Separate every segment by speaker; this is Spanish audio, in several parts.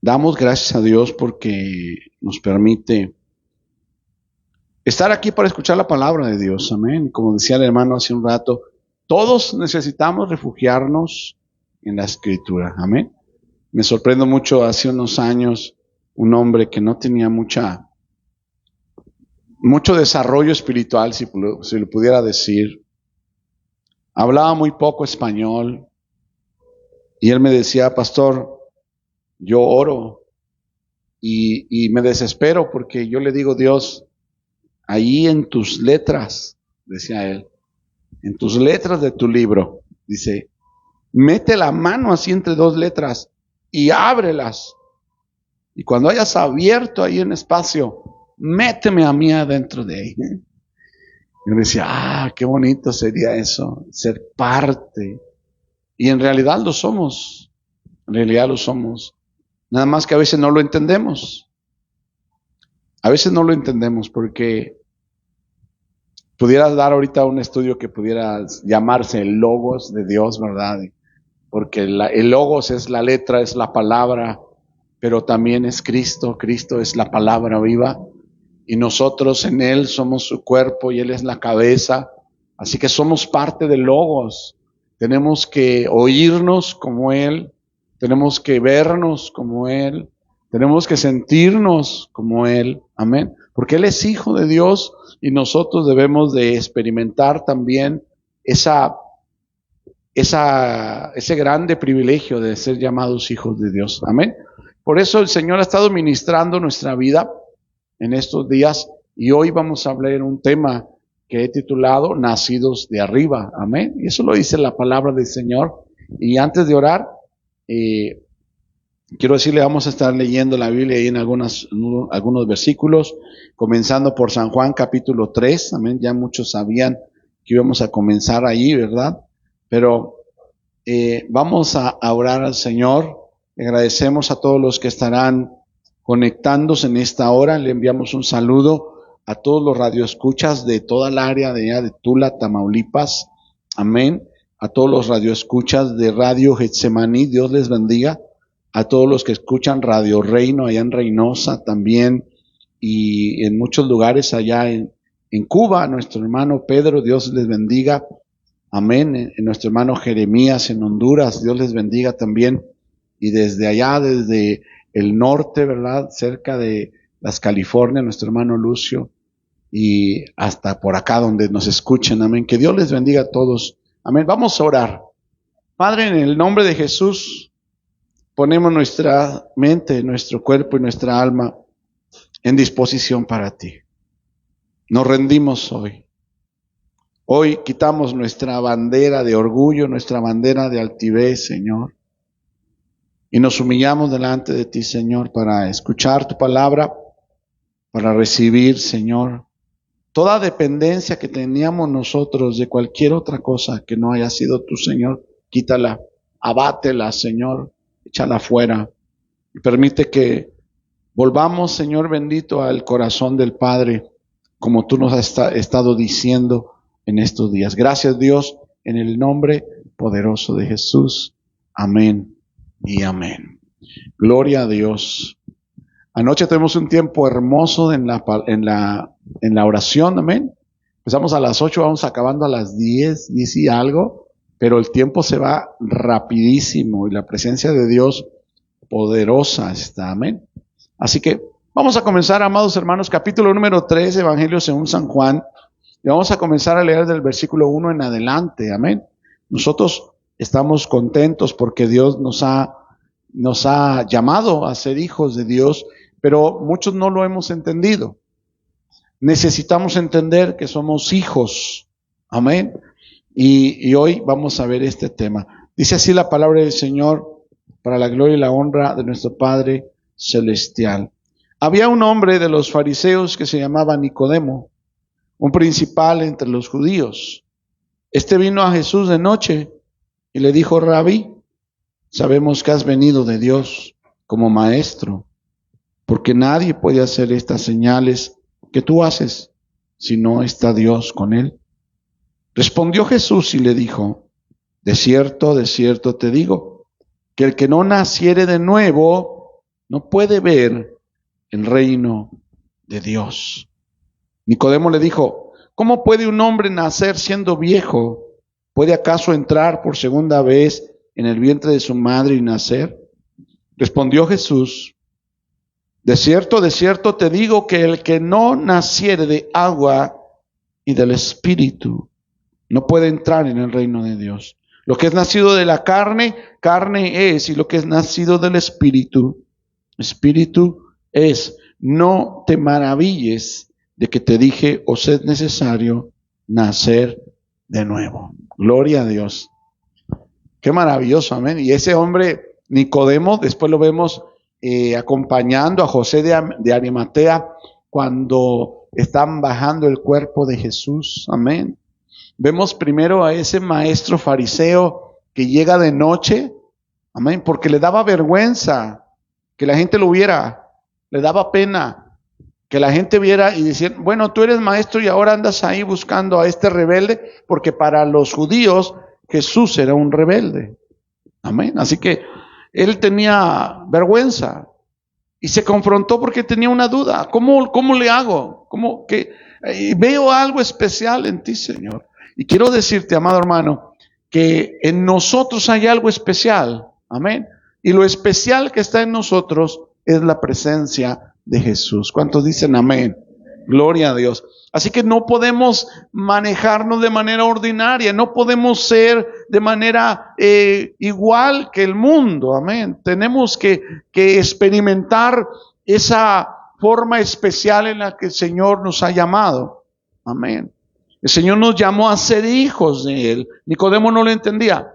Speaker 1: Damos gracias a Dios porque nos permite estar aquí para escuchar la palabra de Dios. Amén. Como decía el hermano hace un rato, todos necesitamos refugiarnos en la Escritura. Amén. Me sorprendo mucho, hace unos años, un hombre que no tenía mucho desarrollo espiritual, si lo pudiera decir. Hablaba muy poco español y él me decía: pastor, yo oro y me desespero porque yo le digo: Dios, ahí en tus letras, decía él, en tus letras de tu libro, dice, mete la mano así entre dos letras y ábrelas. Y cuando hayas abierto ahí un espacio, méteme a mí adentro de ahí. Yo decía, qué bonito sería eso, ser parte. Y en realidad lo somos, en realidad lo somos. Nada más que a veces no lo entendemos. A veces no lo entendemos porque pudieras dar ahorita un estudio que pudiera llamarse el logos de Dios, ¿verdad? Porque el logos es la letra, es la palabra, pero también es Cristo. Cristo es la palabra viva y nosotros en Él somos su cuerpo y Él es la cabeza. Así que somos parte del logos. Tenemos que oírnos como Él, tenemos que vernos como Él, tenemos que sentirnos como Él. Amén. Porque Él es Hijo de Dios y nosotros debemos de experimentar también ese grande privilegio de ser llamados hijos de Dios. Amén. Por eso el Señor ha estado ministrando nuestra vida en estos días y hoy vamos a hablar un tema que he titulado Nacidos de Arriba. Amén. Y eso lo dice la palabra del Señor. Y antes de orar, quiero decirle, vamos a estar leyendo la Biblia ahí en algunos versículos, comenzando por San Juan capítulo 3. Amén. Ya muchos sabían que íbamos a comenzar ahí, ¿verdad? Pero vamos a orar al Señor. Le agradecemos a todos los que estarán conectándose en esta hora. Le enviamos un saludo a todos los radioescuchas de toda el área de allá de Tula, Tamaulipas. Amén. A todos los radioescuchas de Radio Getsemaní, Dios les bendiga. A todos los que escuchan Radio Reino allá en Reynosa también y en muchos lugares allá en Cuba. A nuestro hermano Pedro, Dios les bendiga. Amén. En nuestro hermano Jeremías en Honduras, Dios les bendiga también. Y desde allá, desde el norte, ¿verdad? Cerca de las Californias, nuestro hermano Lucio. Y hasta por acá donde nos escuchen. Amén. Que Dios les bendiga a todos. Amén. Vamos a orar. Padre, en el nombre de Jesús, ponemos nuestra mente, nuestro cuerpo y nuestra alma en disposición para ti. Nos rendimos hoy. Hoy quitamos nuestra bandera de orgullo, nuestra bandera de altivez, Señor. Y nos humillamos delante de ti, Señor, para escuchar tu palabra, para recibir, Señor, toda dependencia que teníamos nosotros de cualquier otra cosa que no haya sido tú, Señor. Quítala, abátela, Señor, échala fuera. Y permite que volvamos, Señor bendito, al corazón del Padre, como tú nos has estado diciendo en estos días. Gracias, Dios, en el nombre poderoso de Jesús. Amén y amén. Gloria a Dios. Anoche tuvimos un tiempo hermoso en la oración. Amén. Empezamos a las 8, vamos acabando a las 10 y algo, pero el tiempo se va rapidísimo y la presencia de Dios poderosa está. Amén. Así que vamos a comenzar, amados hermanos, capítulo número 3, Evangelio según San Juan. Y vamos a comenzar a leer del versículo 1 en adelante. Amén. Nosotros estamos contentos porque Dios nos ha llamado a ser hijos de Dios, pero muchos no lo hemos entendido. Necesitamos entender que somos hijos. Amén. Y hoy vamos a ver este tema. Dice así la palabra del Señor, para la gloria y la honra de nuestro Padre celestial. Había un hombre de los fariseos que se llamaba Nicodemo, un principal entre los judíos. Este vino a Jesús de noche y le dijo: Rabí, sabemos que has venido de Dios como maestro, porque nadie puede hacer estas señales que tú haces si no está Dios con él. Respondió Jesús y le dijo: de cierto te digo, que el que no naciere de nuevo no puede ver el reino de Dios. Nicodemo le dijo, ¿cómo puede un hombre nacer siendo viejo? ¿Puede acaso entrar por segunda vez en el vientre de su madre y nacer? Respondió Jesús, de cierto te digo que el que no naciere de agua y del Espíritu no puede entrar en el reino de Dios. Lo que es nacido de la carne, carne es, y lo que es nacido del Espíritu, Espíritu es. No te maravilles de que te dije, os es necesario nacer de nuevo. Gloria a Dios. Qué maravilloso, amén. Y ese hombre, Nicodemo, después lo vemos acompañando a José de Arimatea cuando están bajando el cuerpo de Jesús, amén. Vemos primero a ese maestro fariseo que llega de noche, amén, porque le daba vergüenza que la gente lo viera, le daba pena que la gente viera y decir, bueno, tú eres maestro y ahora andas ahí buscando a este rebelde, porque para los judíos Jesús era un rebelde, amén. Así que él tenía vergüenza y se confrontó porque tenía una duda. ¿Cómo le hago? Veo algo especial en ti, Señor. Y quiero decirte, amado hermano, que en nosotros hay algo especial. Amén. Y lo especial que está en nosotros es la presencia de Jesús. ¿Cuántos dicen amén? Gloria a Dios. Así que no podemos manejarnos de manera ordinaria, no podemos ser de manera igual que el mundo, amén. Tenemos que experimentar esa forma especial en la que el Señor nos ha llamado, amén. El Señor nos llamó a ser hijos de Él. Nicodemo no lo entendía.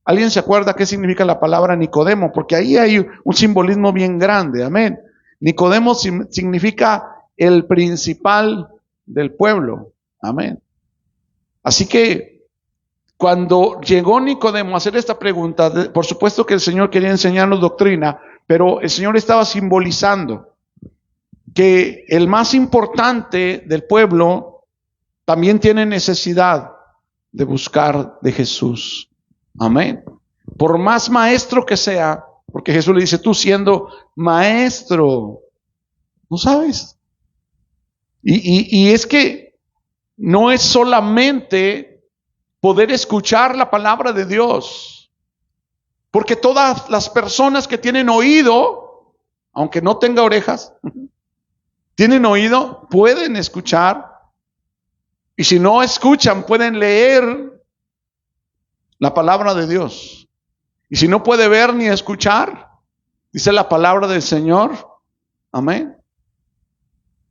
Speaker 1: ¿Alguien se acuerda qué significa la palabra Nicodemo? Porque ahí hay un simbolismo bien grande, amén. Nicodemo significa el principal del pueblo, amén. Así que cuando llegó Nicodemo a hacer esta pregunta, por supuesto que el Señor quería enseñarnos doctrina, pero el Señor estaba simbolizando que el más importante del pueblo también tiene necesidad de buscar de Jesús, amén. Por más maestro que sea, porque Jesús le dice, tú siendo maestro, ¿no sabes? Y es que no es solamente poder escuchar la palabra de Dios, porque todas las personas que tienen oído, aunque no tenga orejas, tienen oído, pueden escuchar, y si no escuchan, pueden leer la palabra de Dios. Y si no puede ver ni escuchar, dice la palabra del Señor, amén,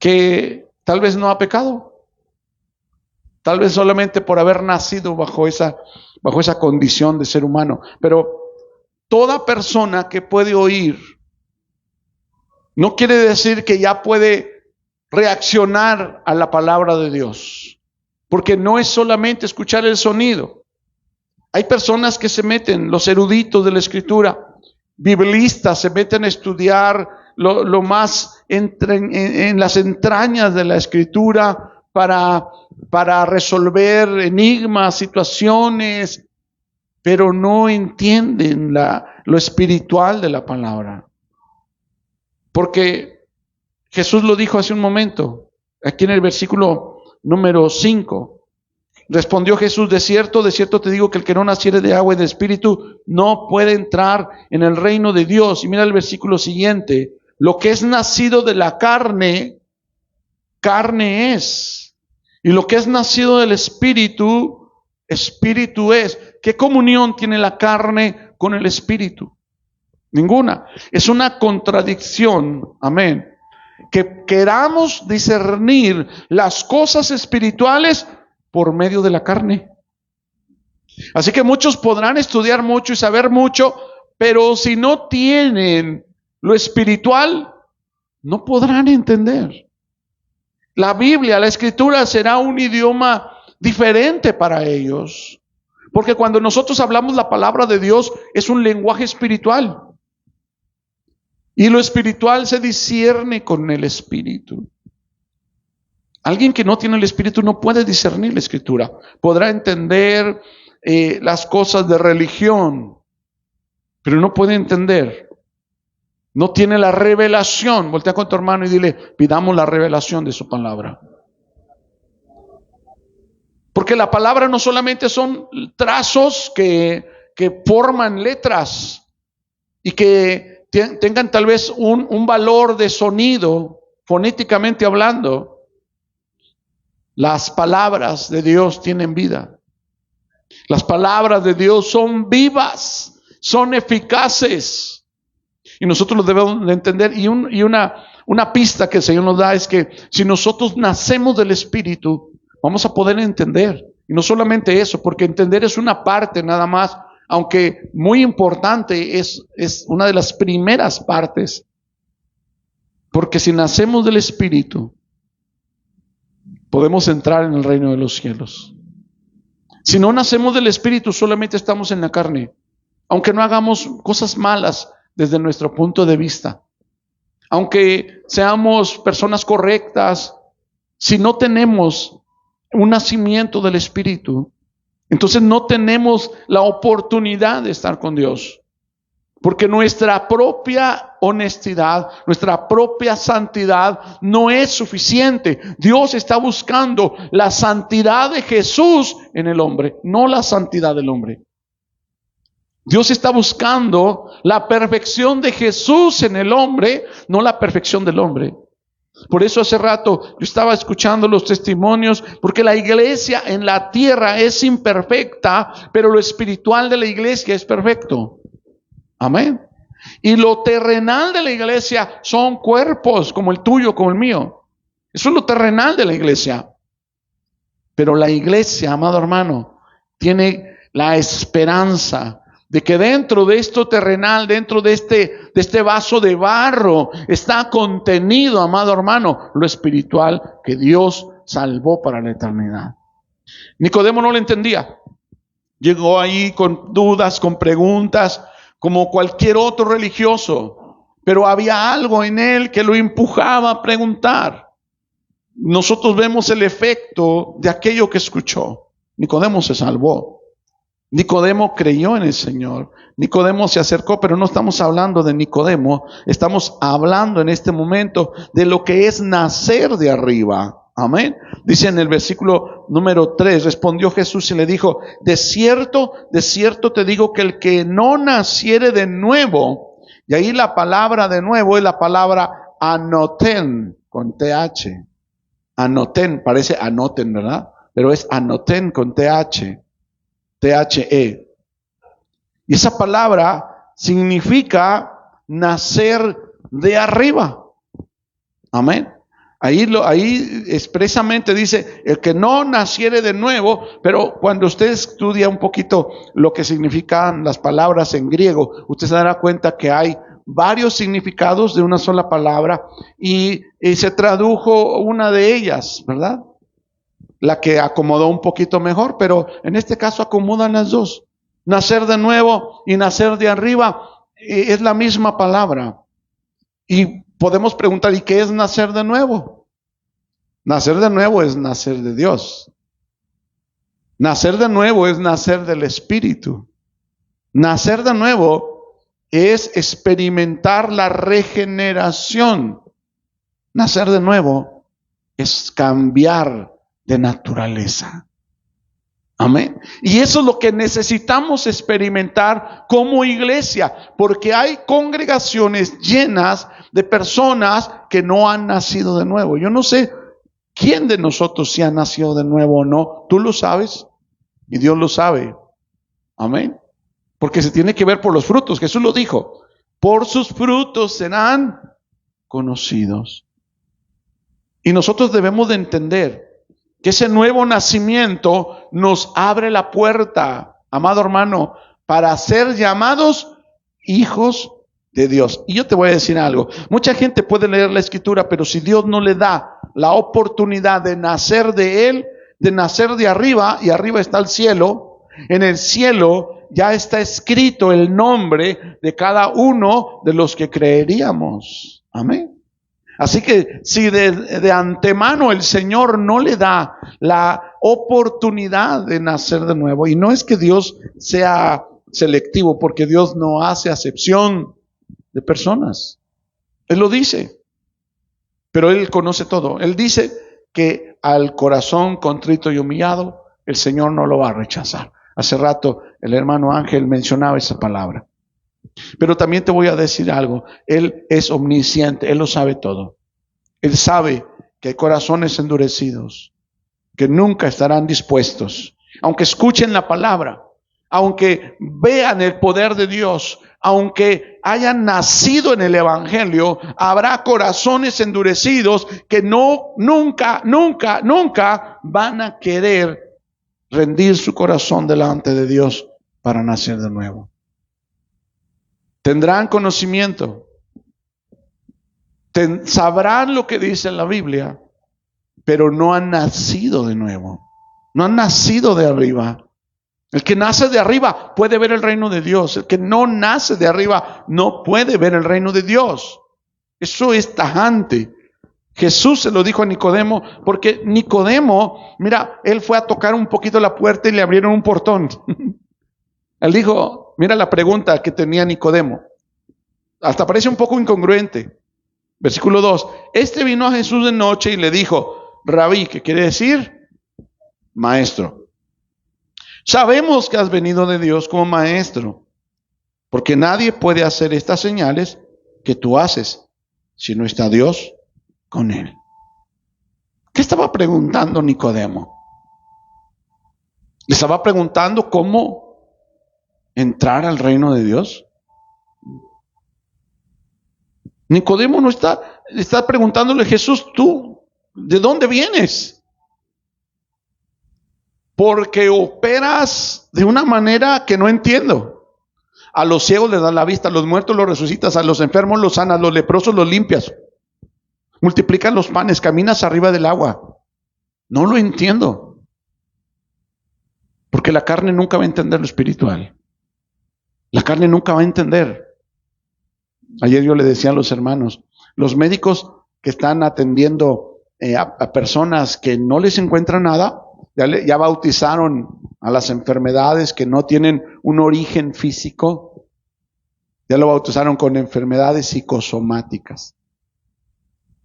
Speaker 1: que tal vez no ha pecado, tal vez solamente por haber nacido bajo esa condición de ser humano. Pero toda persona que puede oír no quiere decir que ya puede reaccionar a la palabra de Dios, porque no es solamente escuchar el sonido. Hay personas que se meten, los eruditos de la Escritura, biblistas, se meten a estudiar lo más en las entrañas de la Escritura para resolver enigmas, situaciones, pero no entienden lo espiritual de la palabra. Porque Jesús lo dijo hace un momento, aquí en el versículo número 5. Respondió Jesús, de cierto te digo que el que no naciere de agua y de espíritu no puede entrar en el reino de Dios. Y mira el versículo siguiente, lo que es nacido de la carne, carne es. Y lo que es nacido del espíritu, espíritu es. ¿Qué comunión tiene la carne con el espíritu? Ninguna. Es una contradicción, amén. Que queramos discernir las cosas espirituales por medio de la carne. Así que muchos podrán estudiar mucho y saber mucho, pero si no tienen lo espiritual, no podrán entender. La Biblia, la Escritura será un idioma diferente para ellos, porque cuando nosotros hablamos la palabra de Dios es un lenguaje espiritual. Y lo espiritual se discierne con el espíritu. Alguien que no tiene el espíritu no puede discernir la Escritura. Podrá entender las cosas de religión, pero no puede entender No tiene la revelación. Voltea con tu hermano y dile, pidamos la revelación de su palabra. Porque la palabra no solamente son trazos que forman letras y que tengan tal vez un valor de sonido, fonéticamente hablando. Las palabras de Dios tienen vida. Las palabras de Dios son vivas, son eficaces. Y nosotros lo debemos de entender. Y una pista que el Señor nos da es que si nosotros nacemos del Espíritu, vamos a poder entender. Y no solamente eso, porque entender es una parte nada más, aunque muy importante, es una de las primeras partes. Porque si nacemos del Espíritu, podemos entrar en el reino de los cielos. Si no nacemos del Espíritu, solamente estamos en la carne. Aunque no hagamos cosas malas desde nuestro punto de vista. Aunque seamos personas correctas, si no tenemos un nacimiento del Espíritu, entonces no tenemos la oportunidad de estar con Dios. Porque nuestra propia honestidad, nuestra propia santidad no es suficiente. Dios está buscando la santidad de Jesús en el hombre, no la santidad del hombre. Dios está buscando la perfección de Jesús en el hombre, no la perfección del hombre. Por eso hace rato yo estaba escuchando los testimonios, porque la iglesia en la tierra es imperfecta, pero lo espiritual de la iglesia es perfecto. Amén. Y lo terrenal de la iglesia son cuerpos como el tuyo, como el mío. Eso es lo terrenal de la iglesia. Pero la iglesia, amado hermano, tiene la esperanza de que dentro de esto terrenal, dentro de este vaso de barro, está contenido, amado hermano, lo espiritual que Dios salvó para la eternidad. Nicodemo no lo entendía. Llegó ahí con dudas, con preguntas, como cualquier otro religioso, pero había algo en él que lo empujaba a preguntar. Nosotros vemos el efecto de aquello que escuchó. Nicodemo se salvó. Nicodemo creyó en el Señor. Nicodemo se acercó, pero no estamos hablando de Nicodemo, estamos hablando en este momento de lo que es nacer de arriba. Amén. Dice en el versículo número 3, respondió Jesús y le dijo, de cierto te digo que el que no naciere de nuevo, y ahí la palabra de nuevo es la palabra anoten, con TH. Anoten, parece anoten, ¿verdad? Pero es anoten con TH, THE. Y esa palabra significa nacer de arriba. Amén. Ahí expresamente dice, el que no naciere de nuevo, pero cuando usted estudia un poquito lo que significan las palabras en griego, usted se dará cuenta que hay varios significados de una sola palabra y se tradujo una de ellas, ¿verdad? La que acomodó un poquito mejor, pero en este caso acomodan las dos. Nacer de nuevo y nacer de arriba es la misma palabra. Y podemos preguntar, ¿y qué es nacer de nuevo? Nacer de nuevo es nacer de Dios. Nacer de nuevo es nacer del Espíritu. Nacer de nuevo es experimentar la regeneración. Nacer de nuevo es cambiar de naturaleza. Amén. Y eso es lo que necesitamos experimentar como iglesia, porque hay congregaciones llenas de personas que no han nacido de nuevo. Yo no sé quién de nosotros si ha nacido de nuevo o no. Tú lo sabes y Dios lo sabe. Amén. Porque se tiene que ver por los frutos. Jesús lo dijo. Por sus frutos serán conocidos. Y nosotros debemos de entender que ese nuevo nacimiento nos abre la puerta, amado hermano, para ser llamados hijos de Dios. Y yo te voy a decir algo. Mucha gente puede leer la Escritura, pero si Dios no le da la oportunidad de nacer de Él, de nacer de arriba, y arriba está el cielo, en el cielo ya está escrito el nombre de cada uno de los que creeríamos. Amén. Así que si de antemano el Señor no le da la oportunidad de nacer de nuevo, y no es que Dios sea selectivo, porque Dios no hace acepción de personas. Él lo dice, pero Él conoce todo. Él dice que al corazón contrito y humillado, el Señor no lo va a rechazar. Hace rato el hermano Ángel mencionaba esa palabra. Pero también te voy a decir algo. Él es omnisciente, Él lo sabe todo. Él sabe que hay corazones endurecidos, que nunca estarán dispuestos, aunque escuchen la palabra, aunque vean el poder de Dios, aunque hayan nacido en el Evangelio, habrá corazones endurecidos que nunca van a querer rendir su corazón delante de Dios para nacer de nuevo. Tendrán conocimiento, sabrán lo que dice la Biblia, pero no han nacido de nuevo, no han nacido de arriba. El que nace de arriba puede ver el reino de Dios. El que no nace de arriba no puede ver el reino de Dios. Eso es tajante. Jesús se lo dijo a Nicodemo, porque Nicodemo, mira, él fue a tocar un poquito la puerta y le abrieron un portón. Él dijo, mira la pregunta que tenía Nicodemo. Hasta parece un poco incongruente. Versículo 2. Este vino a Jesús de noche y le dijo, Rabí, ¿qué quiere decir? Maestro. Sabemos que has venido de Dios como maestro, porque nadie puede hacer estas señales que tú haces si no está Dios con él. ¿Qué estaba preguntando Nicodemo? ¿Le estaba preguntando cómo entrar al reino de Dios? Nicodemo no está preguntándole, Jesús, ¿tú de dónde vienes? Porque operas de una manera que no entiendo. A los ciegos les das la vista, a los muertos los resucitas, a los enfermos los sanas, a los leprosos los limpias. Multiplicas los panes, caminas arriba del agua. No lo entiendo. Porque la carne nunca va a entender lo espiritual. La carne nunca va a entender. Ayer yo le decía a los hermanos, los médicos que están atendiendo a personas que no les encuentran nada, ya bautizaron a las enfermedades que no tienen un origen físico, ya lo bautizaron con enfermedades psicosomáticas.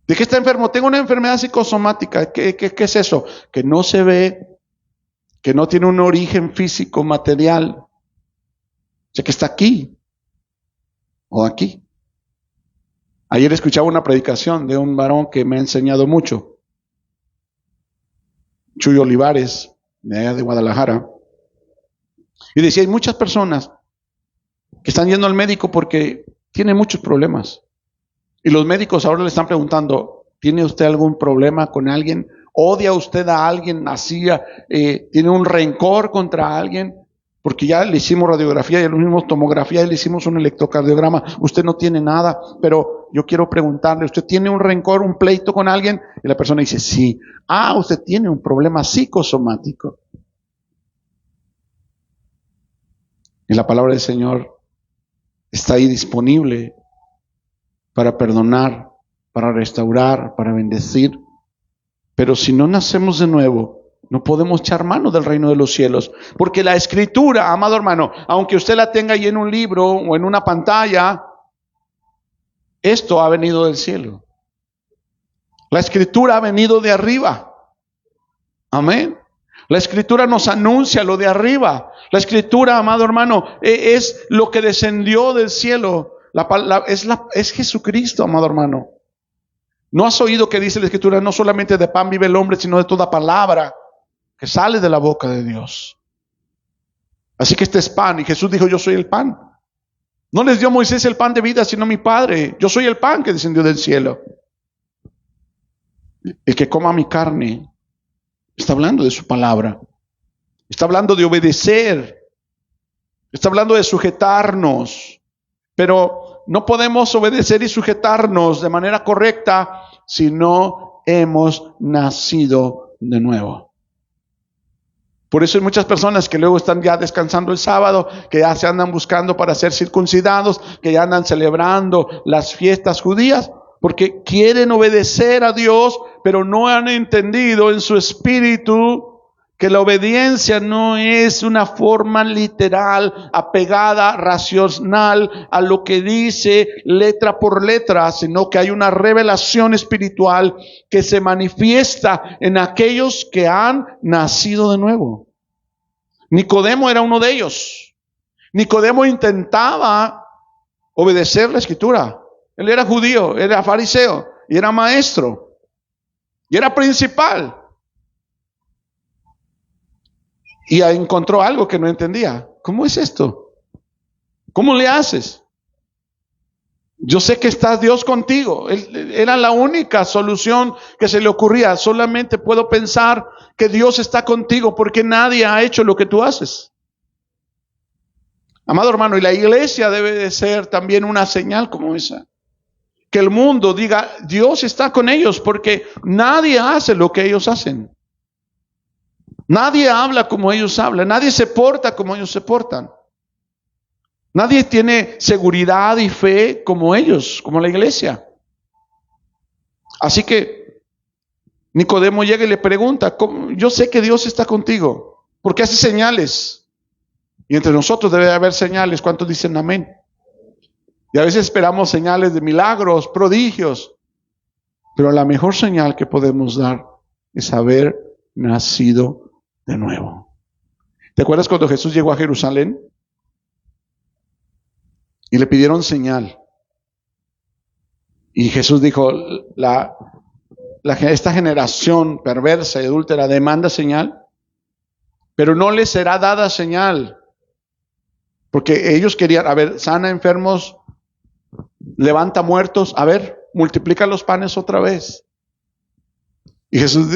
Speaker 1: ¿De qué está enfermo? Tengo una enfermedad psicosomática. ¿Qué es eso? Que no se ve, que no tiene un origen físico, material. O sea, que está aquí o aquí. Ayer escuchaba una predicación de un varón que me ha enseñado mucho. Chuy Olivares, de allá de Guadalajara, y decía, hay muchas personas que están yendo al médico porque tienen muchos problemas, y los médicos ahora le están preguntando, ¿tiene usted algún problema con alguien? ¿Odia usted a alguien? ¿Tiene un rencor contra alguien? Porque ya le hicimos radiografía, ya le hicimos tomografía, ya le hicimos un electrocardiograma, usted no tiene nada, pero yo quiero preguntarle, ¿usted tiene un rencor, un pleito con alguien? Y la persona dice, sí. Usted tiene un problema psicosomático. Y la palabra del Señor está ahí disponible para perdonar, para restaurar, para bendecir. Pero si no nacemos de nuevo, no podemos echar mano del reino de los cielos. Porque la Escritura, amado hermano, aunque usted la tenga ahí en un libro o en una pantalla, esto ha venido del cielo. La Escritura ha venido de arriba. Amén. La Escritura nos anuncia lo de arriba. La Escritura, amado hermano, es lo que descendió del cielo. Es Jesucristo, amado hermano. ¿No has oído que dice la Escritura? No solamente de pan vive el hombre, sino de toda palabra que sale de la boca de Dios. Así que este es pan. Y Jesús dijo, yo soy el pan. No les dio Moisés el pan de vida, sino mi Padre. Yo soy el pan que descendió del cielo. El que coma mi carne está hablando de su palabra. Está hablando de obedecer. Está hablando de sujetarnos. Pero no podemos obedecer y sujetarnos de manera correcta si no hemos nacido de nuevo. Por eso hay muchas personas que luego están ya descansando el sábado, que ya se andan buscando para ser circuncidados, que ya andan celebrando las fiestas judías, porque quieren obedecer a Dios, pero no han entendido en su espíritu que la obediencia no es una forma literal, apegada, racional a lo que dice letra por letra, sino que hay una revelación espiritual que se manifiesta en aquellos que han nacido de nuevo. Nicodemo era uno de ellos. Nicodemo intentaba obedecer la Escritura. Él era judío, era fariseo, y era maestro, y era principal. Y encontró algo que no entendía. ¿Cómo es esto? ¿Cómo le haces? Yo sé que está Dios contigo. Era la única solución que se le ocurría. Solamente puedo pensar que Dios está contigo porque nadie ha hecho lo que tú haces. Amado hermano, y la iglesia debe de ser también una señal como esa. Que el mundo diga, Dios está con ellos porque nadie hace lo que ellos hacen. Nadie habla como ellos hablan. Nadie se porta como ellos se portan. Nadie tiene seguridad y fe como ellos, como la iglesia. Así que Nicodemo llega y le pregunta, yo sé que Dios está contigo, ¿por qué hace señales? Y entre nosotros debe haber señales. ¿Cuántos dicen amén? Y a veces esperamos señales de milagros, prodigios. Pero la mejor señal que podemos dar es haber nacido de nuevo. ¿Te acuerdas cuando Jesús llegó a Jerusalén? Y le pidieron señal. Y Jesús dijo, esta generación perversa y adúltera demanda señal, pero no les será dada señal. Porque ellos querían, a ver, sana enfermos, levanta muertos, a ver, multiplica los panes otra vez. Y Jesús,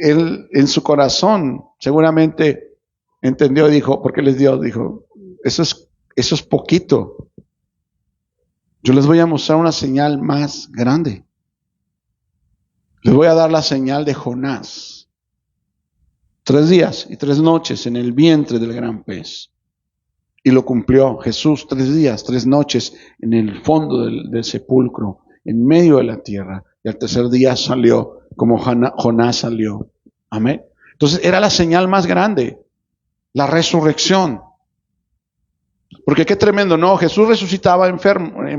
Speaker 1: él en su corazón seguramente entendió y dijo, porque les dio, dijo, eso es poquito. Yo les voy a mostrar una señal más grande. Les voy a dar la señal de Jonás. 3 días y 3 noches en el vientre del gran pez. Y lo cumplió Jesús, 3 días, 3 noches en el fondo del sepulcro, en medio de la tierra. Y al tercer día salió como Jonás salió. Amén. Entonces era la señal más grande, la resurrección. Porque qué tremendo, ¿no? Jesús resucitaba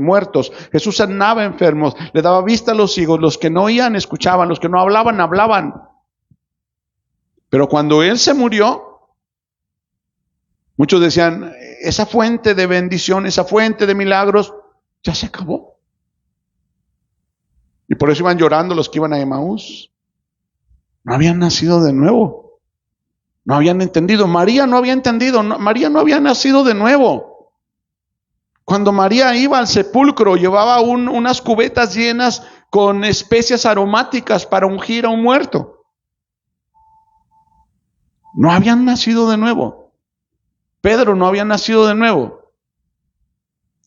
Speaker 1: muertos, Jesús sanaba enfermos, le daba vista a los ciegos, los que no oían escuchaban, los que no hablaban, hablaban. Pero cuando Él se murió, muchos decían, esa fuente de bendición, esa fuente de milagros, ya se acabó. Y por eso iban llorando los que iban a Emaús. No habían nacido de nuevo. No habían entendido. María no había entendido. María no había nacido de nuevo. Cuando María iba al sepulcro, llevaba unas cubetas llenas con especias aromáticas para ungir a un muerto. No habían nacido de nuevo. Pedro no había nacido de nuevo.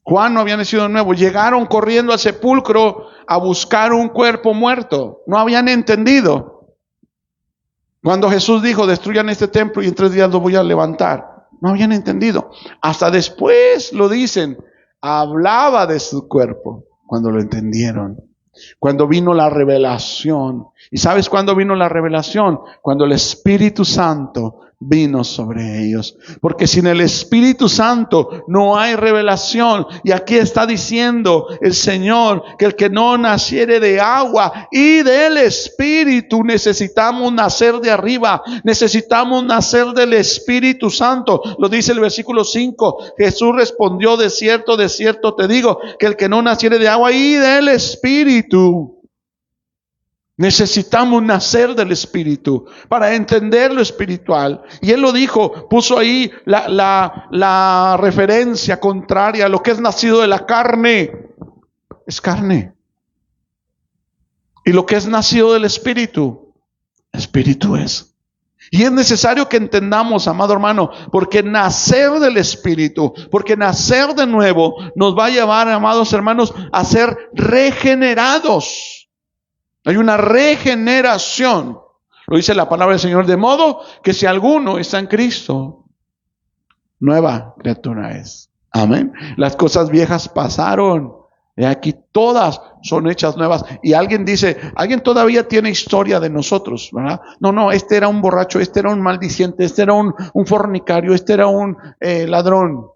Speaker 1: Juan no había nacido de nuevo. Llegaron corriendo al sepulcro a buscar un cuerpo muerto. No habían entendido. Cuando Jesús dijo, destruyan este templo y en 3 días lo voy a levantar. No habían entendido. Hasta después lo dicen. Hablaba de su cuerpo cuando lo entendieron. Cuando vino la revelación. ¿Y sabes cuándo vino la revelación? Cuando el Espíritu Santo vino sobre ellos. Porque sin el Espíritu Santo no hay revelación. Y aquí está diciendo el Señor que el que no naciere de agua y del Espíritu, necesitamos nacer de arriba. Necesitamos nacer del Espíritu Santo. Lo dice el versículo 5. Jesús respondió, de cierto te digo, que el que no naciere de agua y del Espíritu. Necesitamos nacer del Espíritu para entender lo espiritual. Y Él lo dijo, puso ahí la referencia contraria a lo que es nacido de la carne. Es carne. Y lo que es nacido del Espíritu, Espíritu es. Y es necesario que entendamos, amado hermano, porque nacer del Espíritu, porque nacer de nuevo nos va a llevar, amados hermanos, a ser regenerados. Hay una regeneración. Lo dice la palabra del Señor, de modo que si alguno está en Cristo, nueva criatura es. Amén. Las cosas viejas pasaron. Y aquí todas son hechas nuevas. Y alguien dice, alguien todavía tiene historia de nosotros, ¿verdad? No, este era un borracho, este era un maldiciente, este era un fornicario, este era un ladrón.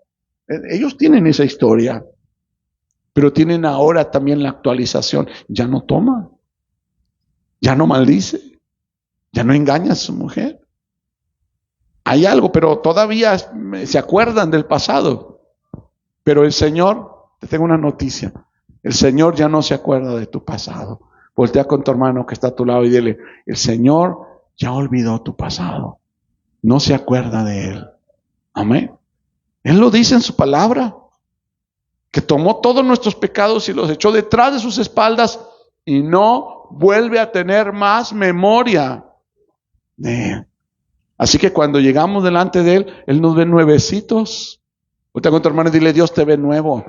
Speaker 1: Ellos tienen esa historia, pero tienen ahora también la actualización. Ya no toma, ya no maldice, ya no engaña a su mujer. Hay algo, pero todavía se acuerdan del pasado. Pero el Señor, te tengo una noticia, el Señor ya no se acuerda de tu pasado. Voltea con tu hermano que está a tu lado y dile, el Señor ya olvidó tu pasado. No se acuerda de él. Amén. Él lo dice en su palabra, que tomó todos nuestros pecados y los echó detrás de sus espaldas y no vuelve a tener más memoria de él. Así que cuando llegamos delante de él, él nos ve nuevecitos. Voltea con tu hermano y dile, Dios te ve nuevo,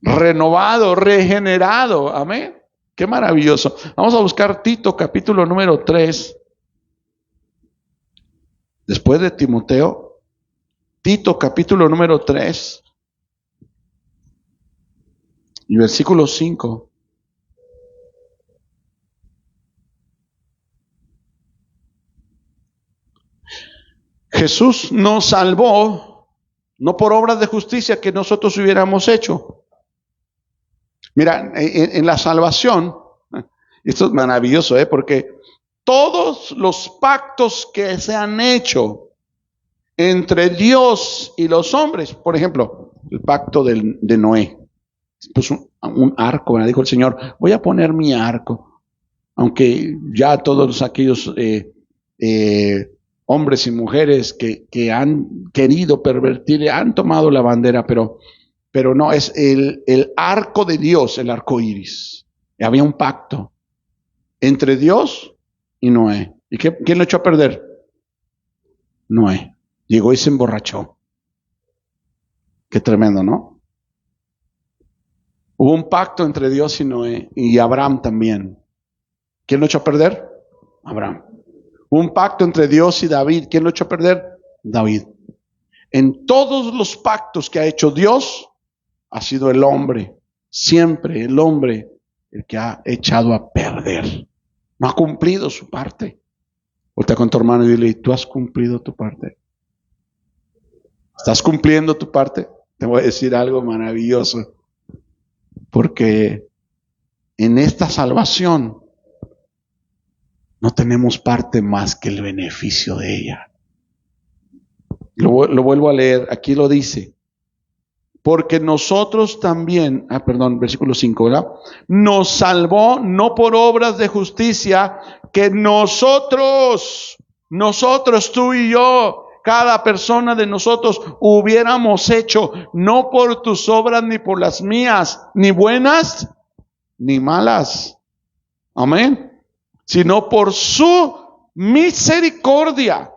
Speaker 1: renovado, regenerado. Amén. Qué maravilloso. Vamos a buscar Tito capítulo número 3. Después de Timoteo, Tito capítulo número 3 y versículo 5. Jesús nos salvó no por obras de justicia que nosotros hubiéramos hecho. Mira, en la salvación, esto es maravilloso, porque todos los pactos que se han hecho entre Dios y los hombres, por ejemplo, el pacto de Noé, puso un arco, ¿verdad? Dijo el Señor, voy a poner mi arco, aunque ya todos aquellos hombres y mujeres que han querido pervertir, han tomado la bandera, pero no, es el arco de Dios, el arco iris. Había un pacto entre Dios y Noé. ¿Y quién lo echó a perder? Noé. Llegó y se emborrachó. Qué tremendo, ¿no? Hubo un pacto entre Dios y Noé y Abraham también. ¿Quién lo echó a perder? Abraham. Un pacto entre Dios y David. ¿Quién lo echó a perder? David. En todos los pactos que ha hecho Dios, ha sido el hombre, siempre el hombre, el que ha echado a perder. No ha cumplido su parte. Voltea con tu hermano y dile, ¿tú has cumplido tu parte? ¿Estás cumpliendo tu parte? Te voy a decir algo maravilloso. Porque en esta salvación no tenemos parte más que el beneficio de ella. Lo vuelvo a leer, aquí lo dice. Porque nosotros también, versículo 5, ¿verdad? Nos salvó no por obras de justicia que nosotros, tú y yo, cada persona de nosotros hubiéramos hecho, no por tus obras ni por las mías, ni buenas ni malas. Amén. Sino por su misericordia.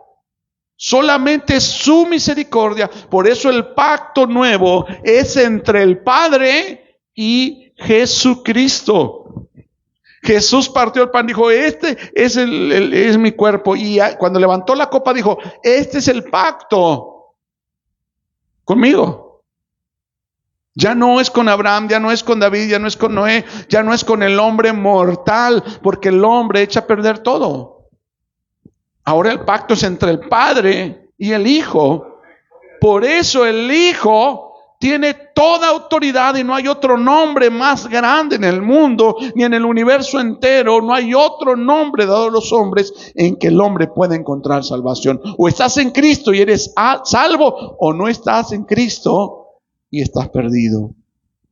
Speaker 1: Solamente su misericordia. Por eso el pacto nuevo es entre el Padre y Jesucristo. Jesús partió el pan, dijo, este es mi cuerpo. Y cuando levantó la copa dijo, este es el pacto conmigo. Ya no es con Abraham, ya no es con David, ya no es con Noé, ya no es con el hombre mortal, porque el hombre echa a perder todo. Ahora el pacto es entre el Padre y el Hijo. Por eso el Hijo tiene toda autoridad y no hay otro nombre más grande en el mundo ni en el universo entero. No hay otro nombre dado a los hombres en que el hombre pueda encontrar salvación. O estás en Cristo y eres salvo, o no estás en Cristo y estás perdido.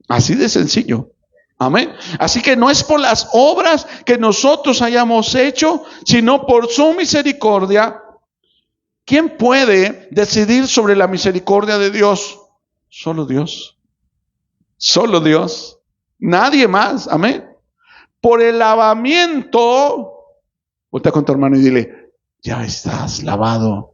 Speaker 1: Así de sencillo. Amén. Así que no es por las obras que nosotros hayamos hecho, sino por su misericordia. ¿Quién puede decidir sobre la misericordia de Dios? Solo Dios. Solo Dios. Nadie más. Amén. Por el lavamiento. Voltea con tu hermano y dile, ya estás lavado.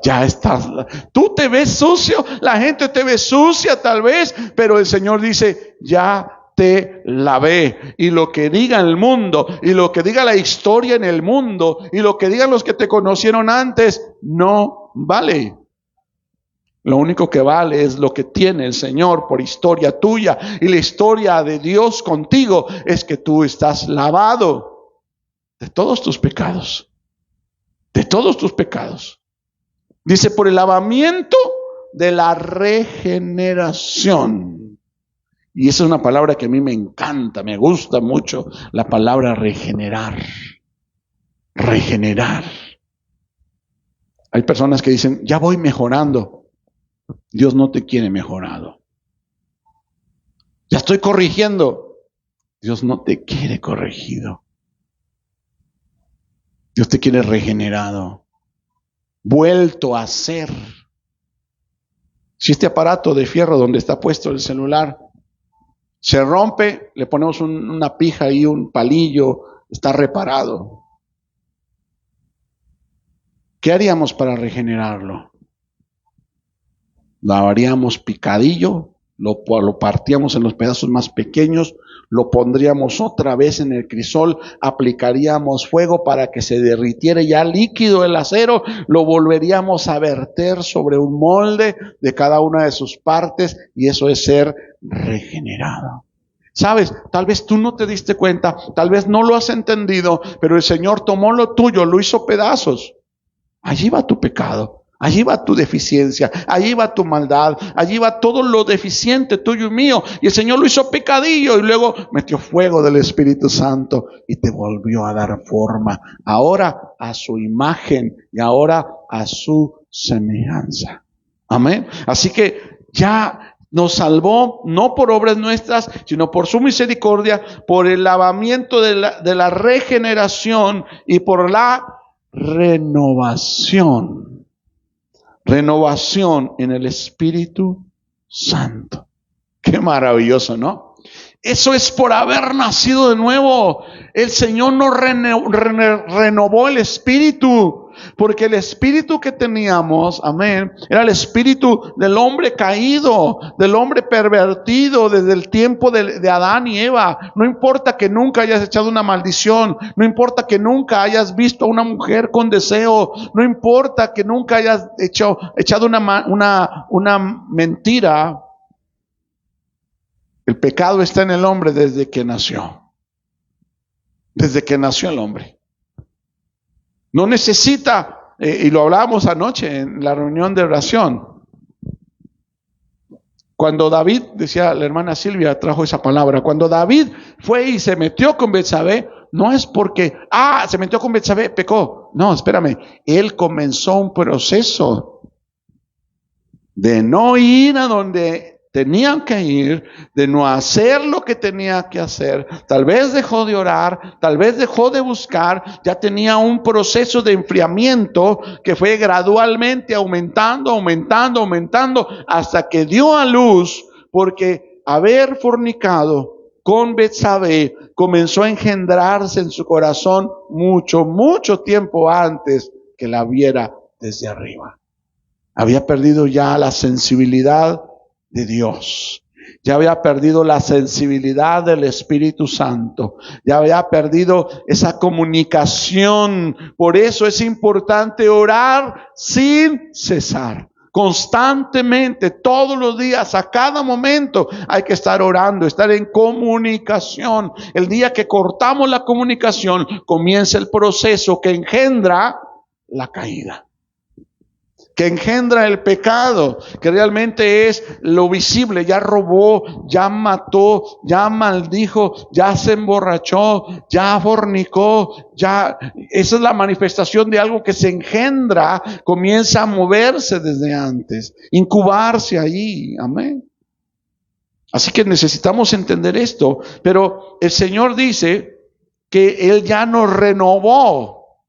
Speaker 1: Ya estás. Tú te ves sucio, la gente te ve sucia tal vez, pero el Señor dice, ya te lavé. Y lo que diga el mundo, y lo que diga la historia en el mundo, y lo que digan los que te conocieron antes, no vale. Lo único que vale es lo que tiene el Señor por historia tuya. Y la historia de Dios contigo es que tú estás lavado de todos tus pecados. De todos tus pecados. Dice, por el lavamiento de la regeneración. Y esa es una palabra que a mí me encanta, me gusta mucho, la palabra regenerar. Regenerar. Hay personas que dicen, ya voy mejorando. Dios no te quiere mejorado. Ya estoy corrigiendo. Dios no te quiere corregido. Dios te quiere regenerado. Vuelto a ser. Si este aparato de fierro donde está puesto el celular se rompe, le ponemos una pija y un palillo, está reparado. ¿Qué haríamos para regenerarlo? Lo haríamos picadillo, lo partíamos en los pedazos más pequeños, lo pondríamos otra vez en el crisol, aplicaríamos fuego para que se derritiera ya líquido el acero, lo volveríamos a verter sobre un molde de cada una de sus partes, y eso es ser regenerado. Sabes, tal vez tú no te diste cuenta, tal vez no lo has entendido, pero el Señor tomó lo tuyo, lo hizo pedazos. Allí va tu pecado, allí va tu deficiencia, allí va tu maldad, allí va todo lo deficiente tuyo y mío. Y el Señor lo hizo picadillo y luego metió fuego del Espíritu Santo y te volvió a dar forma. Ahora a su imagen y ahora a su semejanza. Amén. Así que ya nos salvó, no por obras nuestras, sino por su misericordia, por el lavamiento de la regeneración y por la renovación. Renovación en el Espíritu Santo. Qué maravilloso, ¿no? Eso es por haber nacido de nuevo. El Señor nos renovó el espíritu. Porque el espíritu que teníamos, amén, era el espíritu del hombre caído, del hombre pervertido desde el tiempo de Adán y Eva. No importa que nunca hayas echado una maldición, no importa que nunca hayas visto a una mujer con deseo, no importa que nunca hayas echado una mentira. El pecado está en el hombre desde que nació. Desde que nació el hombre. No necesita, y lo hablábamos anoche en la reunión de oración. Cuando David, decía la hermana Silvia, trajo esa palabra, cuando David fue y se metió con Betsabé, no es porque, se metió con Betsabé, pecó. No, espérame, él comenzó un proceso de no ir a donde tenían que ir, de no hacer lo que tenía que hacer. Tal vez dejó de orar, tal vez dejó de buscar, ya tenía un proceso de enfriamiento que fue gradualmente aumentando, hasta que dio a luz, porque haber fornicado con Betsabé comenzó a engendrarse en su corazón mucho tiempo antes que la viera desde arriba. Había perdido ya la sensibilidad de Dios. Ya había perdido la sensibilidad del Espíritu Santo. Ya había perdido esa comunicación. Por eso es importante orar sin cesar. Constantemente, todos los días, a cada momento hay que estar orando, estar en comunicación. El día que cortamos la comunicación, comienza el proceso que engendra la caída, que engendra el pecado, que realmente es lo visible. Ya robó, ya mató, ya maldijo, ya se emborrachó, ya fornicó, ya. Esa es la manifestación de algo que se engendra, comienza a moverse desde antes, incubarse allí. Amén. Así que necesitamos entender esto, pero el Señor dice que Él ya nos renovó.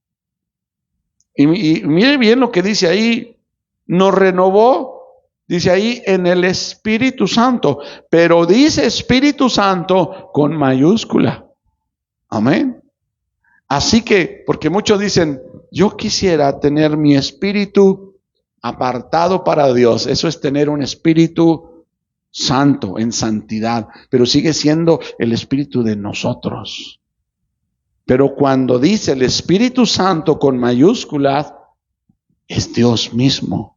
Speaker 1: Y mire bien lo que dice ahí. Nos renovó, dice ahí, en el Espíritu Santo, pero dice Espíritu Santo con mayúscula. Amén. Así que, porque muchos dicen, yo quisiera tener mi espíritu apartado para Dios. Eso es tener un Espíritu Santo, en santidad, pero sigue siendo el Espíritu de nosotros. Pero cuando dice el Espíritu Santo con mayúsculas, es Dios mismo.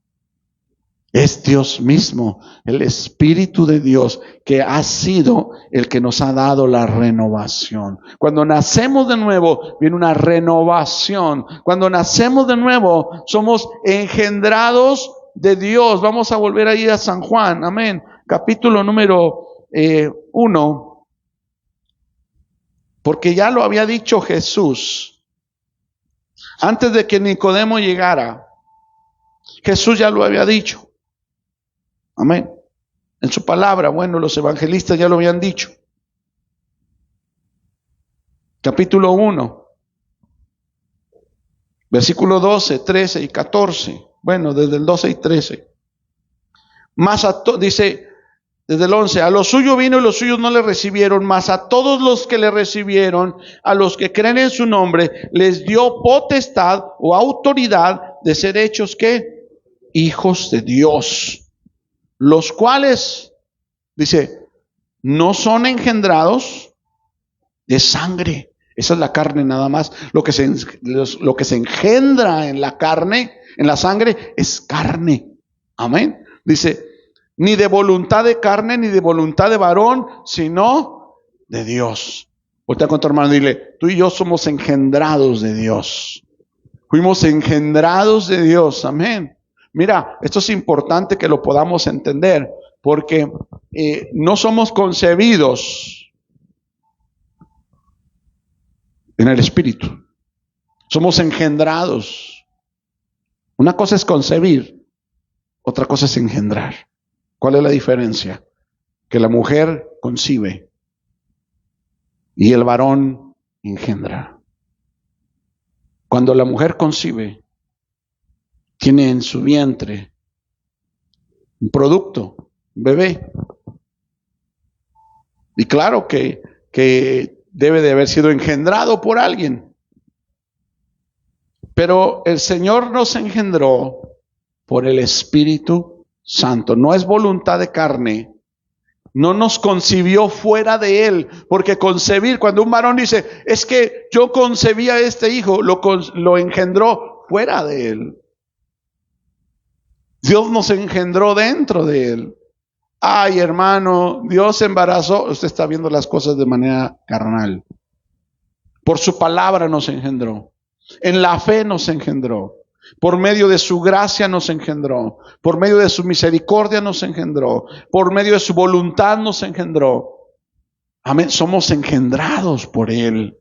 Speaker 1: Es Dios mismo, el Espíritu de Dios, que ha sido el que nos ha dado la renovación. Cuando nacemos de nuevo, viene una renovación. Cuando nacemos de nuevo, somos engendrados de Dios. Vamos a volver ahí a San Juan, amén. Capítulo número 1. Porque ya lo había dicho Jesús. Antes de que Nicodemo llegara, Jesús ya lo había dicho. Amén. En su palabra, bueno, los evangelistas ya lo habían dicho. Capítulo 1, versículo 12, 13 y 14. Bueno, desde el 12 y 13. Dice, desde el 11, a los suyos vino y los suyos no le recibieron, mas a todos los que le recibieron, a los que creen en su nombre, les dio potestad o autoridad de ser hechos, ¿qué? Hijos de Dios. Los cuales, dice, no son engendrados de sangre. Esa es la carne nada más. Lo que se engendra en la carne, en la sangre, es carne. Amén. Dice, ni de voluntad de carne, ni de voluntad de varón, sino de Dios. Voltea con tu hermano y dile, tú y yo somos engendrados de Dios. Fuimos engendrados de Dios. Amén. Mira, esto es importante que lo podamos entender, porque no somos concebidos en el Espíritu. Somos engendrados. Una cosa es concebir, otra cosa es engendrar. ¿Cuál es la diferencia? Que la mujer concibe y el varón engendra. Cuando la mujer concibe, tiene en su vientre un producto, un bebé. Y claro que debe de haber sido engendrado por alguien. Pero el Señor nos engendró por el Espíritu Santo. No es voluntad de carne. No nos concibió fuera de Él. Porque concebir, cuando un varón dice, es que yo concebí a este hijo, lo engendró fuera de Él. Dios nos engendró dentro de Él. Ay, hermano, Dios embarazó. Usted está viendo las cosas de manera carnal. Por su palabra nos engendró. En la fe nos engendró. Por medio de su gracia nos engendró. Por medio de su misericordia nos engendró. Por medio de su voluntad nos engendró. Amén. Somos engendrados por Él.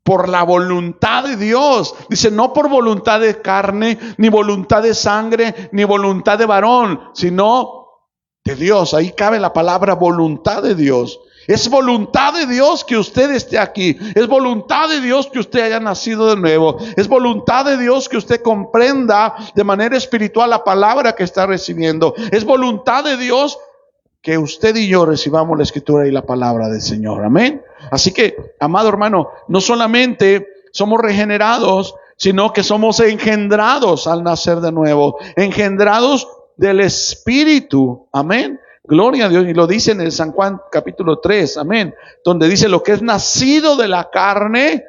Speaker 1: Por la voluntad de Dios. Dice, no por voluntad de carne, ni voluntad de sangre, ni voluntad de varón, sino de Dios. Ahí cabe la palabra voluntad de Dios. Es voluntad de Dios que usted esté aquí. Es voluntad de Dios que usted haya nacido de nuevo. Es voluntad de Dios que usted comprenda de manera espiritual la palabra que está recibiendo. Es voluntad de Dios que usted y yo recibamos la escritura y la palabra del Señor. Amén. Así que, amado hermano, no solamente somos regenerados, sino que somos engendrados al nacer de nuevo. Engendrados del Espíritu. Amén. Gloria a Dios. Y lo dice en el San Juan capítulo 3. Amén. Donde dice, lo que es nacido de la carne,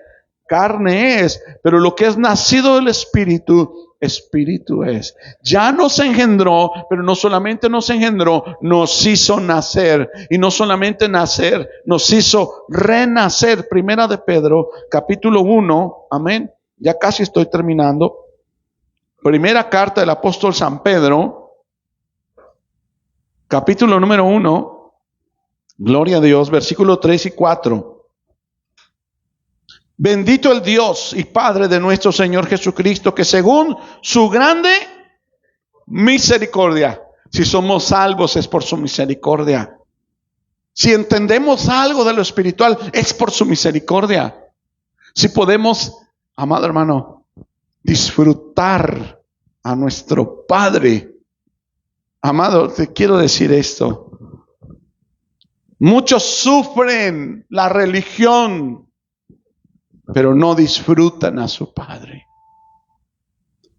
Speaker 1: carne es. Pero lo que es nacido del Espíritu, Espíritu es. Ya nos engendró, pero no solamente nos engendró, nos hizo nacer. Y no solamente nacer, nos hizo renacer. Primera de Pedro, capítulo 1. Amén. Ya casi estoy terminando. Primera carta del apóstol San Pedro, capítulo número 1. Gloria a Dios, versículo 3 y 4. Bendito el Dios y Padre de nuestro Señor Jesucristo, que según su grande misericordia, si somos salvos es por su misericordia. Si entendemos algo de lo espiritual, es por su misericordia. Si podemos, amado hermano, disfrutar a nuestro Padre. Amado, te quiero decir esto. Muchos sufren la religión, pero no disfrutan a su Padre.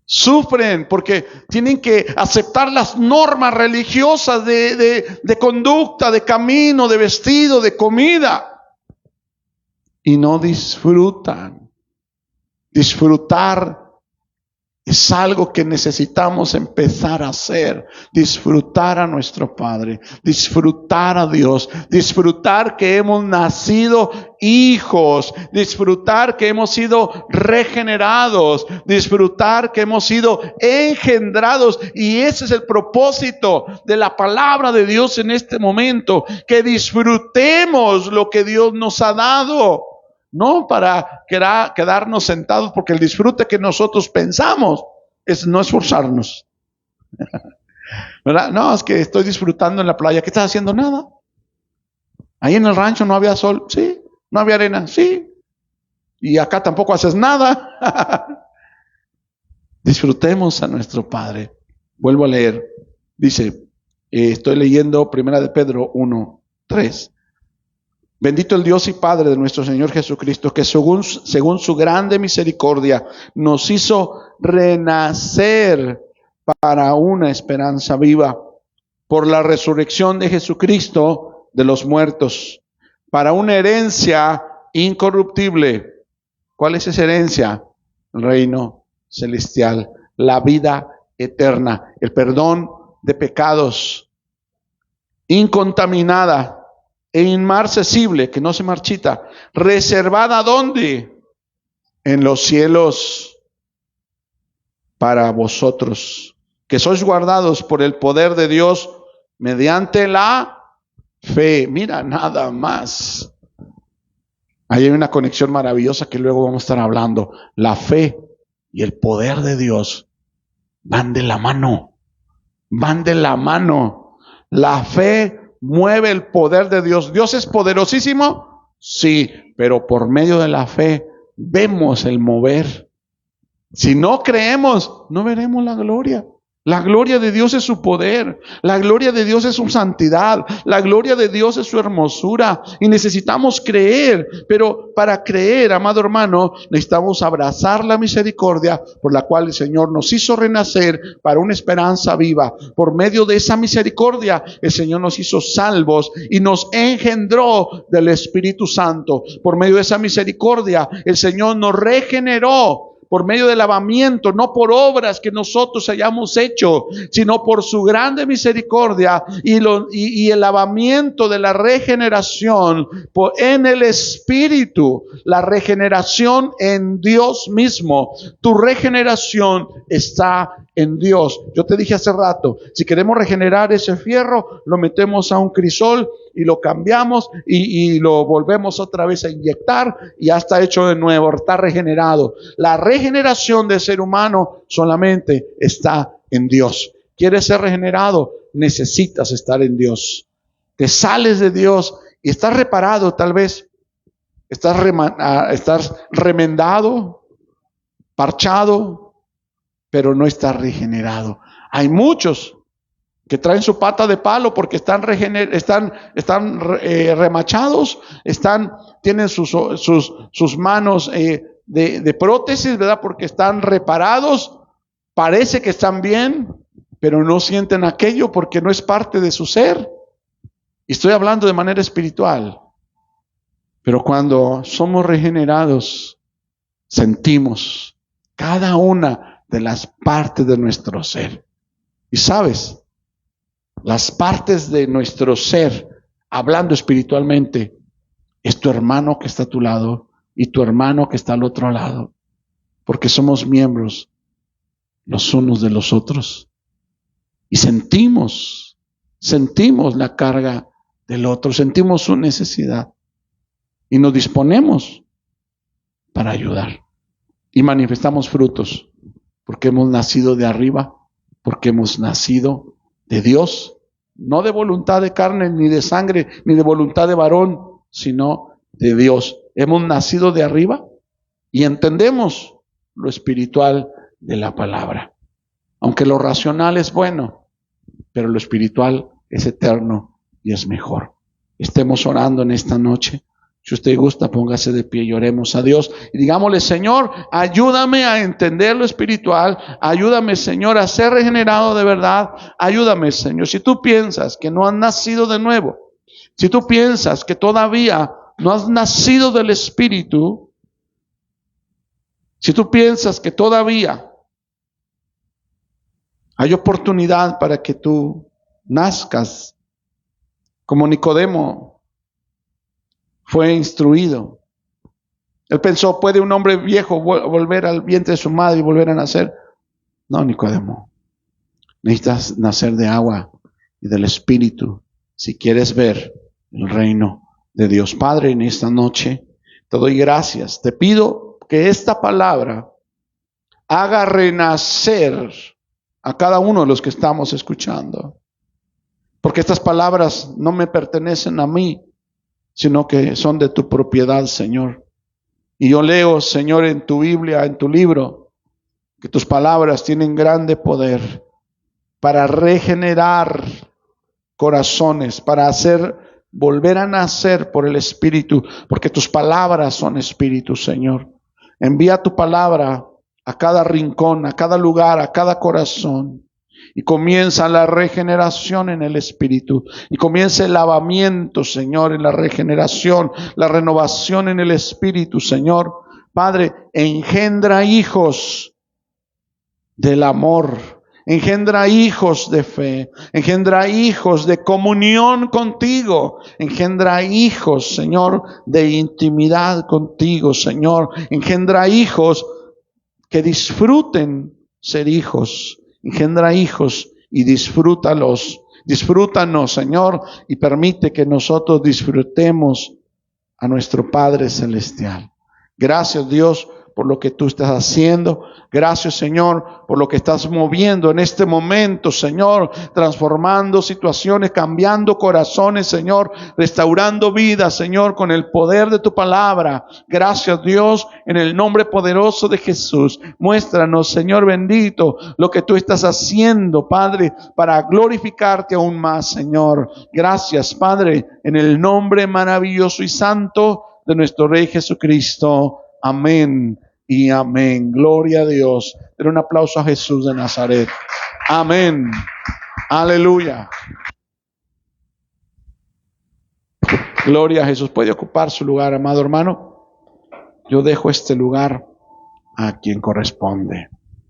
Speaker 1: Sufren porque tienen que aceptar las normas religiosas de conducta, de camino, de vestido, de comida. Y no disfrutan. Disfrutar Es algo que necesitamos empezar a hacer. Disfrutar a nuestro Padre, disfrutar a Dios, disfrutar que hemos nacido hijos, disfrutar que hemos sido regenerados, disfrutar que hemos sido engendrados. Y ese es el propósito de la palabra de Dios en este momento, que disfrutemos lo que Dios nos ha dado. No para quedarnos sentados, porque el disfrute que nosotros pensamos es no esforzarnos. ¿Verdad? No, es que estoy disfrutando en la playa. ¿Qué estás haciendo? Nada. Ahí en el rancho no había sol. Sí. No había arena. Sí. Y acá tampoco haces nada. Disfrutemos a nuestro Padre. Vuelvo a leer. Dice, estoy leyendo 1 de Pedro 1:3. Bendito el Dios y Padre de nuestro Señor Jesucristo, que según su grande misericordia nos hizo renacer para una esperanza viva, por la resurrección de Jesucristo de los muertos, para una herencia incorruptible. ¿Cuál es esa herencia? El reino celestial, la vida eterna, el perdón de pecados, incontaminada e inmarcesible, que no se marchita, reservada ¿dónde? En los cielos, para vosotros, que sois guardados por el poder de Dios mediante la fe. Mira, nada más. Ahí hay una conexión maravillosa que luego vamos a estar hablando. La fe y el poder de Dios van de la mano. Van de la mano. La fe mueve el poder de Dios. ¿Dios es poderosísimo? Sí, pero por medio de la fe vemos el mover. Si no creemos, no veremos la gloria. La gloria de Dios es su poder. La gloria de Dios es su santidad. La gloria de Dios es su hermosura. Y necesitamos creer. Pero para creer, amado hermano, necesitamos abrazar la misericordia por la cual el Señor nos hizo renacer para una esperanza viva. Por medio de esa misericordia, el Señor nos hizo salvos y nos engendró del Espíritu Santo. Por medio de esa misericordia, el Señor nos regeneró por medio del lavamiento, no por obras que nosotros hayamos hecho, sino por su grande misericordia y el lavamiento de la regeneración en el Espíritu, la regeneración en Dios mismo. Tu regeneración está en Dios. Yo te dije hace rato, si queremos regenerar ese fierro, lo metemos a un crisol y lo cambiamos y lo volvemos otra vez a inyectar y ya está hecho de nuevo, está regenerado. La regeneración del ser humano solamente está en Dios. ¿Quieres ser regenerado? Necesitas estar en Dios. Te sales de Dios y estás reparado, tal vez. Estás remendado, parchado, pero no estás regenerado. Hay muchos que traen su pata de palo porque están remachados, tienen sus manos de prótesis, ¿verdad? Porque están reparados, parece que están bien, pero no sienten aquello porque no es parte de su ser. Y estoy hablando de manera espiritual. Pero cuando somos regenerados, sentimos cada una de las partes de nuestro ser. Y sabes, las partes de nuestro ser, hablando espiritualmente, es tu hermano que está a tu lado y tu hermano que está al otro lado, porque somos miembros los unos de los otros y sentimos la carga del otro, sentimos su necesidad y nos disponemos para ayudar y manifestamos frutos, porque hemos nacido de arriba, porque hemos nacido de Dios, no de voluntad de carne, ni de sangre, ni de voluntad de varón, sino de Dios. Hemos nacido de arriba y entendemos lo espiritual de la palabra. Aunque lo racional es bueno, pero lo espiritual es eterno y es mejor. Estemos orando en esta noche. Si usted gusta, póngase de pie y oremos a Dios. Y digámosle, Señor, ayúdame a entender lo espiritual. Ayúdame, Señor, a ser regenerado de verdad. Ayúdame, Señor. Si tú piensas que no has nacido de nuevo, si tú piensas que todavía no has nacido del Espíritu, si tú piensas que todavía Hay oportunidad para que tú nazcas como Nicodemo fue instruido. Él pensó, ¿puede un hombre viejo volver al vientre de su madre y volver a nacer? No, Nicodemo. Necesitas nacer de agua y del Espíritu si quieres ver el reino de Dios. Padre, en esta noche te doy gracias. Te pido que esta palabra haga renacer a cada uno de los que estamos escuchando. Porque estas palabras no me pertenecen a mí, sino que son de tu propiedad, Señor. Y yo leo, Señor, en tu Biblia, en tu libro, que tus palabras tienen grande poder para regenerar corazones, para hacer volver a nacer por el Espíritu, porque tus palabras son Espíritu, Señor. Envía tu palabra a cada rincón, a cada lugar, a cada corazón. Y comienza la regeneración en el Espíritu. Y comienza el lavamiento, Señor, en la regeneración, la renovación en el Espíritu, Señor. Padre, engendra hijos del amor. Engendra hijos de fe. Engendra hijos de comunión contigo. Engendra hijos, Señor, de intimidad contigo, Señor. Engendra hijos que disfruten ser hijos. Engendra hijos y disfrútalos. Disfrútanos, Señor, y permite que nosotros disfrutemos a nuestro Padre Celestial. Gracias, Dios, por lo que tú estás haciendo. Gracias, Señor, por lo que estás moviendo en este momento, Señor, transformando situaciones, cambiando corazones, Señor, restaurando vidas, Señor, con el poder de tu palabra. Gracias, Dios, en el nombre poderoso de Jesús. Muéstranos, Señor bendito, lo que tú estás haciendo, Padre, para glorificarte aún más, Señor. Gracias, Padre, en el nombre maravilloso y santo de nuestro Rey Jesucristo. Amén y amén. Gloria a Dios. Den un aplauso a Jesús de Nazaret. Amén. Aleluya. Gloria a Jesús. Puede ocupar su lugar, amado hermano. Yo dejo este lugar a quien corresponde.